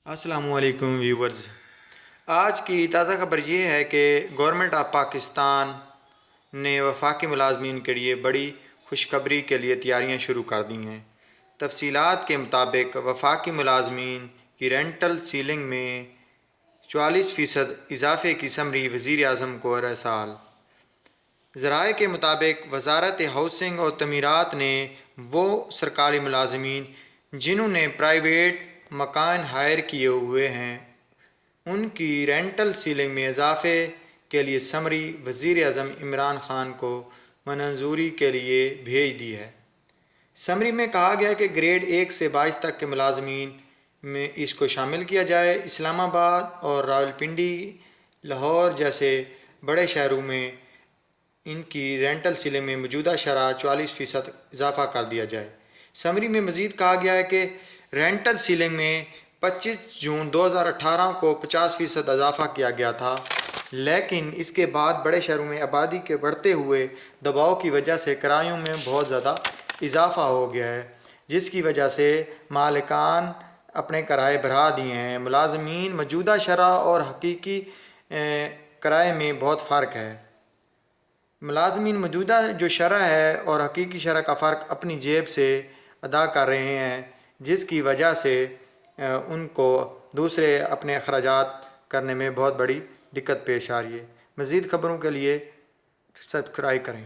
السلام علیکم ویورز۔ آج کی تازہ خبر یہ ہے کہ گورنمنٹ آف پاکستان نے وفاقی ملازمین کے لیے بڑی خوشخبری کے لیے تیاریاں شروع کر دی ہیں۔ تفصیلات کے مطابق وفاقی ملازمین کی رینٹل سیلنگ میں 44% اضافے کی سمری وزیر اعظم کو ارسال۔ ذرائع کے مطابق وزارت ہاؤسنگ اور تعمیرات نے وہ سرکاری ملازمین جنہوں نے پرائیویٹ مکان ہائر کیے ہوئے ہیں ان کی رینٹل سیلنگ میں اضافے کے لیے سمری وزیر اعظم عمران خان کو منظوری کے لیے بھیج دی ہے۔ سمری میں کہا گیا کہ گریڈ 1 سے 22 تک کے ملازمین میں اس کو شامل کیا جائے۔ اسلام آباد اور راولپنڈی، لاہور جیسے بڑے شہروں میں ان کی رینٹل سیلنگ میں موجودہ شرح 44% اضافہ کر دیا جائے۔ سمری میں مزید کہا گیا ہے کہ رینٹل سیلنگ میں 25 جون 2018 کو 50% اضافہ کیا گیا تھا، لیکن اس کے بعد بڑے شہروں میں آبادی کے بڑھتے ہوئے دباؤ کی وجہ سے کرایوں میں بہت زیادہ اضافہ ہو گیا ہے، جس کی وجہ سے مالکان اپنے کرائے بڑھا دیے ہیں۔ ملازمین موجودہ شرح اور حقیقی کرائے میں بہت فرق ہے۔ ملازمین موجودہ جو شرح ہے اور حقیقی شرح کا فرق اپنی جیب سے ادا کر رہے ہیں، جس کی وجہ سے ان کو دوسرے اپنے اخراجات کرنے میں بہت بڑی دقت پیش آ رہی ہے۔ مزید خبروں کے لیے سبسکرائب کریں۔